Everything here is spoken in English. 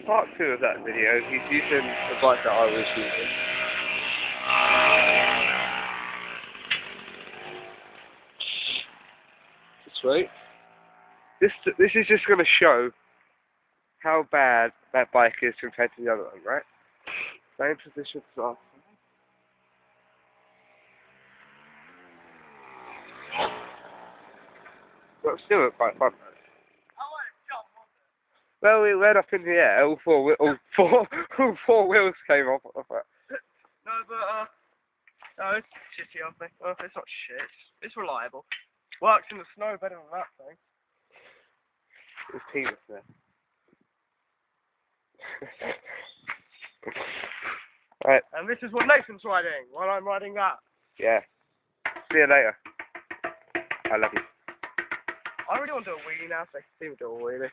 part 2 of that video. He's using the bike that I was using. Sweet. This is just going to show how bad that bike is compared to the other one, right? Same position as last time. But still quite fun, though. Well, we went up in the air. All four wheels came off of it. No, but no, it's shitty, I think. Well, it's not shit. It's reliable. Works in the snow better than that thing. There's penis there. Right. And this is what Nathan's riding while I'm riding that. Yeah. See you later. I love you. I really want to do a wheelie now, so I can see me do a wheelie.